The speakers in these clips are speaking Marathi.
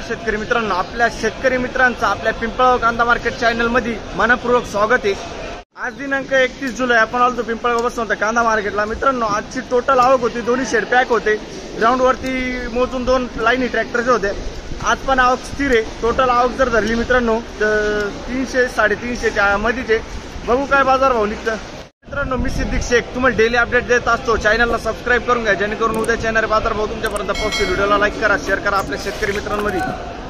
शेतकरी मित्रांनो, आपल्या शेतकरी मित्रांचं आपल्या पिंपळगाव कांदा मार्केट चॅनल मध्ये मनपूर्वक स्वागत आहे। आज दिनांक 31 जुलै आपण आलो पिंपळगाव बसवंत कांदा मार्केटला। मित्रांनो, आजची टोटल आवक होती, दोन्ही शेड पॅक होते, ग्राउंड वरती मोजून 2 लाईनी ट्रॅक्टरचे होते। आज पण आवक स्थिर आहे। टोटल आवक जर धरली मित्रांनो तर 300-350 मध्येच बघू काय बाजार भाव निघतं। मित्रांनो, मी सिद्दीक शेख तुम्हाला डेली अपडेट देत असतो। चॅनलला सबस्क्राईब करून घ्या जेणेकरून उद्या चॅनल बाजार भाव तुमच्यापर्यंत पोहोचतील। व्हिडिओला लाईक करा, शेअर करा आपल्या शेतकरी मित्रांमध्ये।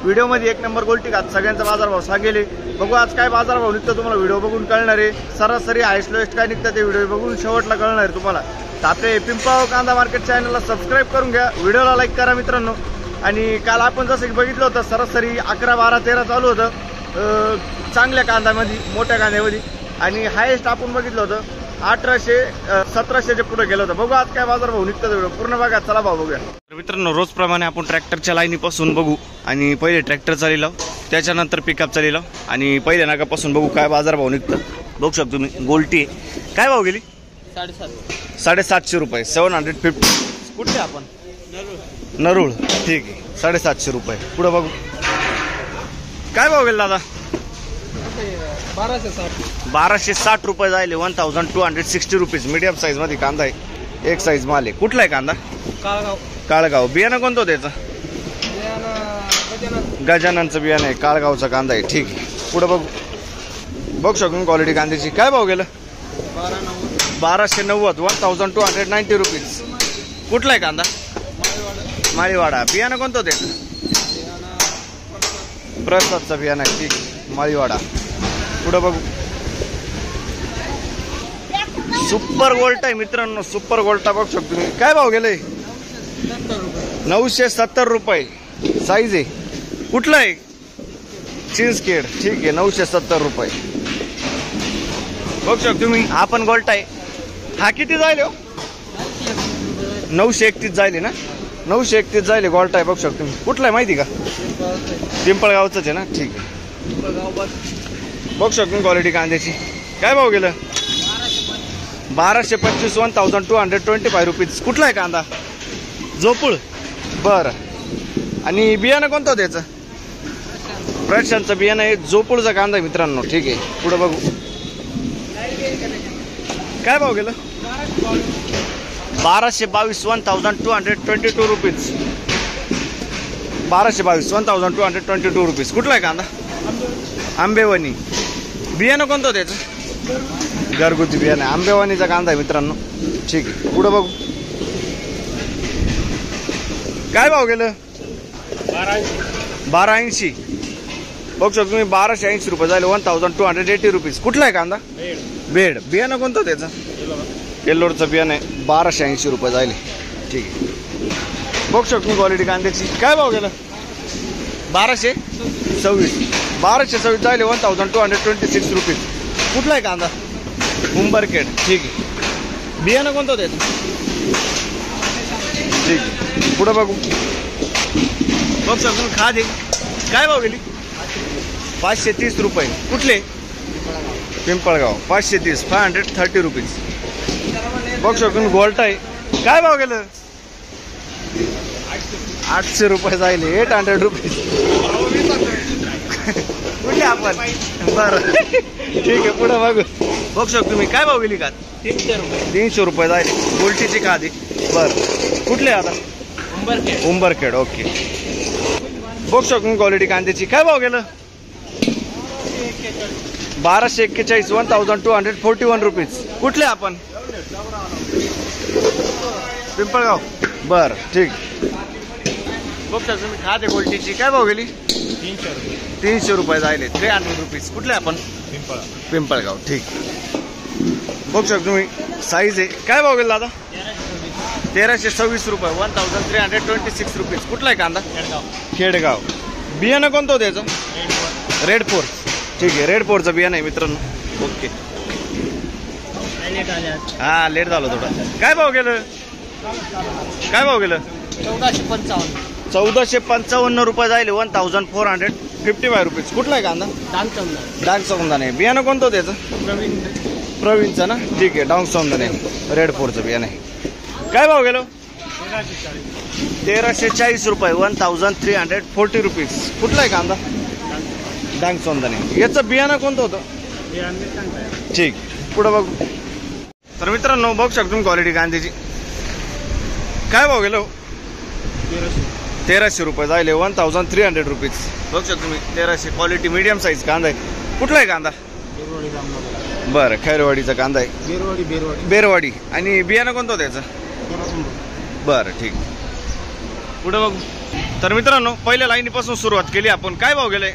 व्हिडिओमध्ये 1 नंबर गोल्टी घात सगळ्यांचा बाजार भाव सांगेल। बघू आज काय बाजार भाव निघतं तुम्हाला व्हिडिओ बघून कळणार आहे। सरासरी हायस्ट लोएस्ट काय निघतं ते व्हिडिओ बघून शेवटला कळणार आहे तुम्हाला। तर आपले पिंपळगाव कांदा मार्केट चॅनलला सबस्क्राईब करून घ्या, व्हिडिओला लाईक करा मित्रांनो। आणि काल आपण जसं की बघितलं होतं सरासरी 11, 12, 13 चालू होतं चांगल्या कांद्यामध्ये, मोठ्या कांद्यामध्ये। आणि हायेस्ट आपण बघितलं होतं 1800-1700 पुढे गेलं होतं। बघू आज काय बाजार भाव निघतं व्हिडिओ पूर्ण बघा, चला भाव बघूया। तर मित्रांनो, रोजप्रमाणे आपण ट्रॅक्टरच्या लाईनीपासून बघू आणि पहिले ट्रॅक्टर चाली लाव, त्याच्यानंतर पिकअप चाली लाव आणि पहिल्या नागापासून बघू काय बाजार भाव निघतं। बघू शकतो तुम्ही गोल्टी काय भाव गेली? 750 रुपये, 750। कुठले आपण? नरूळ, ठीक आहे, 750 रुपये। पुढे बघू काय भाव गेला दादा? 1260 रुपये जायले, 1260 रुपीज। मीडियम साईज मध्ये कांदा आहे, एक साईज माल आहे। कुठला आहे कांदा? काळगाव। बियाणं कोणतं त्याचं? गजाननचं बियाणं आहे, काळगावचा कांदा आहे, ठीक आहे। पुढे बघू शकून क्वालिटी कांद्याची काय भाव गेलं? 1290, 1290 रुपीज। कुठला आहे कांदा? माळीवाडा। बियाणं कोणतं त्याचं? प्रसादचं बियाणं आहे, ठीक आहे, माळीवाडा। पुढे बघू सुपर गोल्ट आहे मित्रांनो, सुपर गोल्टा बघू शकतो तुम्ही काय भाव गेले? 970 रुपये साईज आहे। कुठलं आहे? चिंचखेड, ठीक आहे, 970 रुपये बघू शकतो तुम्ही। हा पण गोल्ट आहे। हा किती जायले हो? 931 जायले ना, 931 जायले गोल्ट आहे बघू शकतो तुम्ही। कुठला आहे माहिती का? पिंपळगावचंच आहे ना, ठीक आहे। बघू शकतो क्वालिटी कांद्याची काय भाव गेलं? 1225, 1225 रुपीज। कुठला आहे कांदा? जोपूळ, बरं। आणि बियाणं कोणतं त्याचं? प्रशांतचं बियाणं आहे, जोपूळचा कांदा आहे मित्रांनो, ठीक आहे। पुढे बघू काय भाव गेलं? 1222, 1222 रुपीज। 1222, 1222 रुपीज। कुठला आहे कांदा? आंबेवानी। बियाणं कोणतं त्याचं? घरगुती बियाणं आहे, आंबेवानीचा कांदा आहे मित्रांनो, ठीक आहे। पुढे बघू काय भाव गेलं? 1280 बघू शकतो तुम्ही, 1280 रुपये झाले, 1280 रुपीज। कुठला आहे कांदा? बेड। बियाणं कोणतं त्याचं? येल्लोरचं बियाणं आहे, 1280 रुपये झाले, ठीक आहे। बघू शकतो क्वालिटी कांद्याची काय भाव गेलं? 1226, 1226 झाले, 1226 रुपीज। कुठला आहे कांदा? उंबरखेड, ठीक आहे। बियाणं कोणतं त्याचं? ठीक आहे। पुढे बघू शकतो खादे काय भाव गेली? 530 रुपये। कुठले? पिंपळगाव, 530, 530 रुपीज। बघू शकतो गोल्ट आहे काय भाव गेलं? 800 रुपये जायले, 800 रुपीज। कुठले आपण? बरं, ठीक आहे। पुढे बघू शकतो तुम्ही काय भाव गेली का? 300 रुपये जायले, गोल्टीची खादी, बरं। कुठले आता? उंबरखेड, ओके। बघू शकतो क्वालिटी कांद्याची काय भाव गेलं? 1241, 1241 रुपीज। कुठले आपण? पिंपळगाव, बरं, ठीक। बघू शकतो तुम्ही खादे गोल्टीची काय भाव गेली? 300 रुपये जायले, 300 रुपीज। कुठले आपण? पिंपळगाव, ठीक। बघू शकतो तुम्ही साईज आहे काय भाव गेला दादा? 1326 रुपये, 1326 रुपीज। कुठला आहे कांदा? खेडगाव। बियाणं कोणतं त्याचं? रेड 4, ठीक आहे, रेड 4चं बियाणं आहे मित्रांनो, ओके। हा लेट झालं थोडं। काय भाव गेलं? 1455 रुपये जायले, 1455 रुपीज। कुठला आहे कांदा? डांग सौंदाने। बियाणं कोणतं त्याचं? प्रवीणचं ना, ठीक आहे, डांग सौंदाने, रेड 4चं बियाणं आहे। काय भाव गेलो? 1340 रुपये 1340 रुपीज. कुठला आहे कांदा? डांग सोंदणे. याचं बियाणं कोणतं होतं? ठीक. पुढं बघू. तर मित्रांनो बघू शकतो तुम्ही क्वालिटी कांद्याची. काय भाव गेलो? 1300 रुपये जायले 1300 रुपीज. बघू शकतो तुम्ही 1300. क्वालिटी मीडियम साईज कांदा आहे. कुठला आहे कांदा? बरं, खैरवाडीचा कांदा आहे. बेरवाडी. आणि बियाणं कोणतं होतं त्याचं? बरं ठीक. पुढे बघू. तर मित्रांनो पहिल्या लाईनीपासून सुरुवात केली आपण. काय भाव गेले?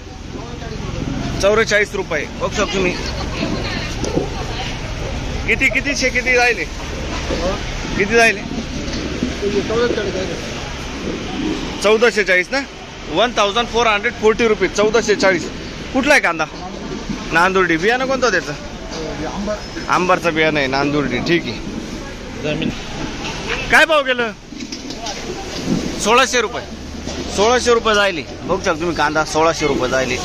44 रुपये. बघू शकतो तुम्ही. किती जायले? किती जायले? 1440 ना. 1440 रुपीज. 1440. कुठला आहे कांदा? नांदुर्डी. बियाणं कोणतं त्याचं? आंबरचं बियाणं आहे. नांदुर्डी. ठीक आहे. काय भाव गेलं? 1600 रुपये. 1600 रुपये जायले. बघू शकता तुम्ही कांदा 1600 रुपये जायले.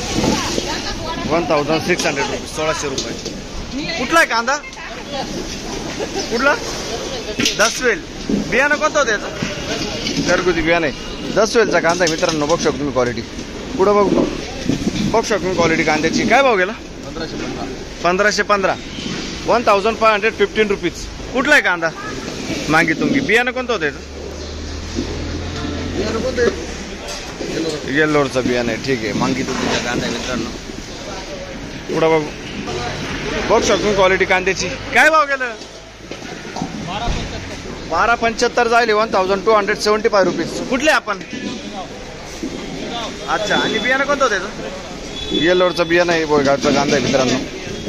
1600 रुपये. 1600 रुपये. कुठला आहे कांदा? कुठला? दसवेल. बियाणं कोणतं होतं याचं? घरगुती बियाणं आहे. दसवेलचा कांदा आहे मित्रांनो. बघू शकतो तुम्ही क्वालिटी. पुढं बघू शकतो तुम्ही क्वालिटी कांद्याची. काय भाव गेला? 1515. 1515 रुपीज. कुठला आहे कांदा? मांगी तुंगी. बियाणं कोणतं होतं याचं? येल्लोरचं बियाणं आहे. ठीक आहे. मांगी तुंगीचा कांदा आहे मित्रांनो. पुढं बघू शकतो क्वालिटी कांद्याची. काय भाव गेलं? 1275 जायले. 1275 रुपीज. कुठले आपण? अच्छा. आणि बियाणं कोणतं होतं त्याचं? येल्लोरचं बियाणं आहे. बोयगावचा कांदा आहे मित्रांनो.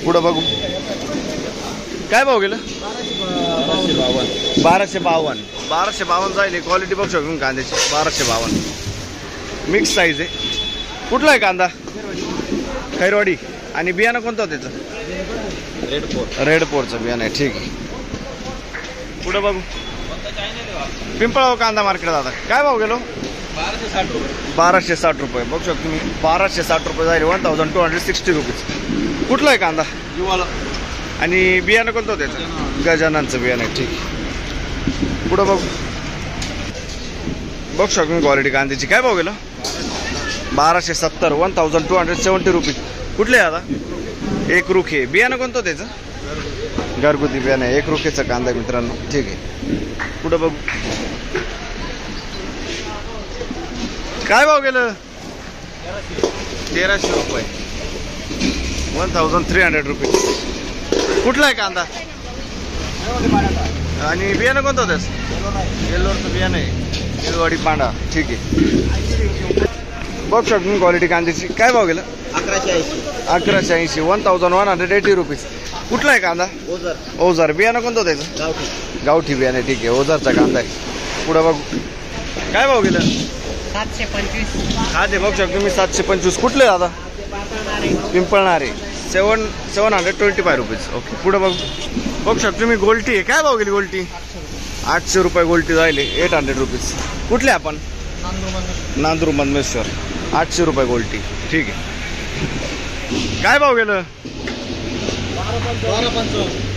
पुढं बघू. काय भाव गेलं? 1252. 1252 जायले. क्वालिटी बघू शकतो कांद्याची. 1252. मिक्स साईज आहे. कुठला आहे कांदा? खैरवाडी. आणि बियाणं कोणतं होतं त्याचं? रेडपोरचं बियाणं आहे. ठीक आहे. पुढे बघू. पिंपळगाव कांदा मार्केट दादा. काय भाव गेलो? 1260 रुपये. बघू शकतो तुम्ही. 1260 रुपये जाईल. 1260 रुपीज. कुठला आहे कांदा? आणि बियाणं कोणतं होतं त्याचं? गजाननचं बियाणं आहे. ठीक. पुढं बघू शकतो तुम्ही क्वालिटी कांद्याची. काय भाव गेलं? 1270. 1270 रुपीज. कुठले आता? एक रुखे. बियाणं कोणतं त्याचं? घरगुती बियाणं आहे. एक रुखेचा कांदा आहे मित्रांनो. ठीक आहे. पुढं बघू. काय भाव गेलं? 1300 रुपये. 1300 रुपीज. कुठला आहे कांदा? आणि बियाणं कोणतं होतं? येल्लोरचं बियाणं आहे. येलवाडी पांडा. ठीक आहे. बघू शकतो क्वालिटी कांद्याची. काय भाव गेलं? 1180. 1180 रुपीज. कुठला आहे कांदा? ओझर. बियाणं कोणतं त्याचं? गावठी बियाणं. ठीक आहे. ओझरचा कांदा आहे. पुढं बघू. काय भाव गेलं? 725. हा ते बघू शकतो मी. 725. कुठले दादा? पिंपळणारे. 725 रुपीज. ओके. पुढं बघू शकतो मी. गोल्टी आहे. काय भाव गेली गोल्टी? 800 रुपये गोल्टी जायले. 800 रुपीज. कुठले आपण? नांदूर मधमेश्वर. 800 रुपये गोल्टी. ठीक आहे. काय भाव गेलं?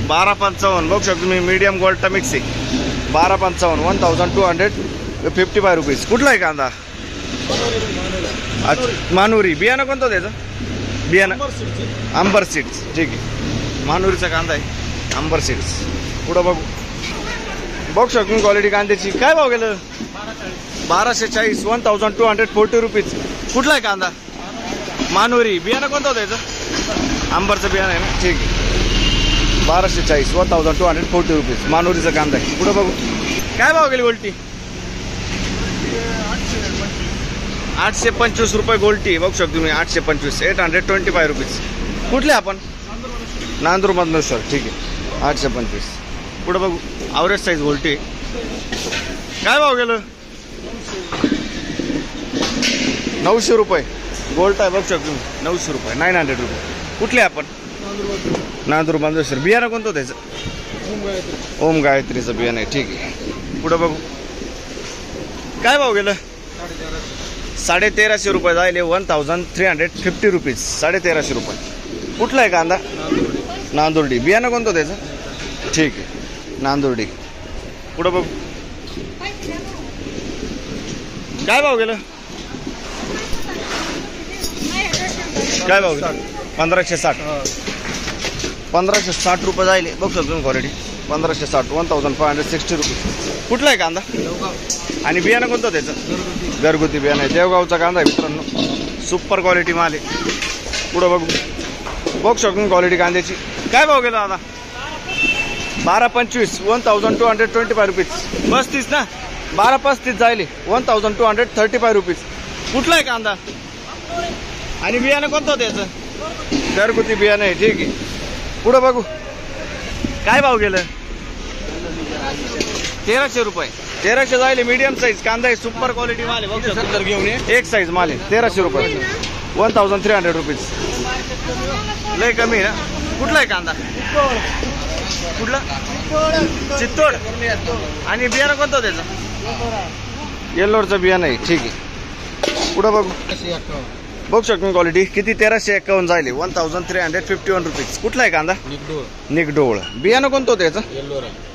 1255. बघू शकतो मी. मीडियम गोल्टा मिक्स आहे. 1255. 1255 रुपीज. कुठला आहे कांदा? मानुरी. बियाणं कोणतं त्याचं? बियाणं अंबर सीड्स. ठीक आहे. मानुरीचा कांदा आहे. अंबर सीड्स. पुढं बघू शकतो क्वालिटी कांद्याची. काय भाव गेलं? 1240. 1240 रुपीज. कुठला आहे कांदा? मानुरी. बियाणं कोणतं होतं त्याचं? अंबरचं बियाणं आहे ना. ठीक आहे. 1240. 1240 रुपीज. मानुरीचा कांदा आहे. पुढं बघू. काय भाव गेली गोल्टी? 825 रुपये गोल्टी. बघू शकतो तुम्ही. 825. 825 रुपीज. कुठले आपण? नांदूर मधमेश्वर. ठीक आहे. 825. पुढं बघू. ॲव्हरेज साईज गोल्टी. काय भाव गेलं? 900 रुपये. गोल्ट आहे. बघू शकतो तुम्ही. 900 रुपये. 900 रुपये. कुठले आपण? नांदूर मधमेश्वर. बियाणं कोणतं त्याचं? ओम गायत्रीचं बियाणं आहे. ठीक आहे. पुढं बघू. काय भाव गेलं? 1350 रुपये जायले. 1350 रुपीज. 1350 रुपये. कुठला आहे कांदा? नांदुर्डी. बियाणं कोणतं त्याचं? ठीक आहे. नांदुर्डी. पुढं बघू. काय भाव गेलं? काय भाव गेलं? 1560. 1560 रुपये जाईल. बघ सर तुम्ही क्वालिटी 1560 1560 रुपये. कुठला आहे कांदा? आणि बियाणं कोणतं त्याचं? घरगुती बियाणं आहे. देवगावचा कांदा आहे मित्रांनो. सुपर क्वालिटी माल आहे. पुढं बघू शकतो क्वालिटी कांद्याची. काय भाव गेला दादा? 1225 1225 रुपीज. 35 ना? 1235 जायले 1235 रुपीज. कुठला आहे कांदा? आणि बियाणं कोणतं त्याचं? घरगुती बियाणं आहे. ठीक आहे. पुढं बघू काय भाव गेलं? 1300 रुपये. 1300 जायले. मीडियम साईज कांदा आहे. सुपर क्वालिटी माल आहे. बघू शकतो घेऊन एक साईज माल आहे. 1300 रुपये 1300 रुपीज. लय कमी आहे ना? कुठला आहे कांदा? कुठला? चित्तोड. आणि बियाणं कोणतं त्याचं? येल्लोरचं बियाणं आहे. ठीक आहे. पुढं बघू शकतो क्वालिटी किती? 1351 जायले 1351 रुपीज. कुठला आहे कांदा? निकडोळ. बियाणं कोणतं त्याचं?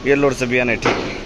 येल्लोरचं बियाणं आहे. ठीक आहे.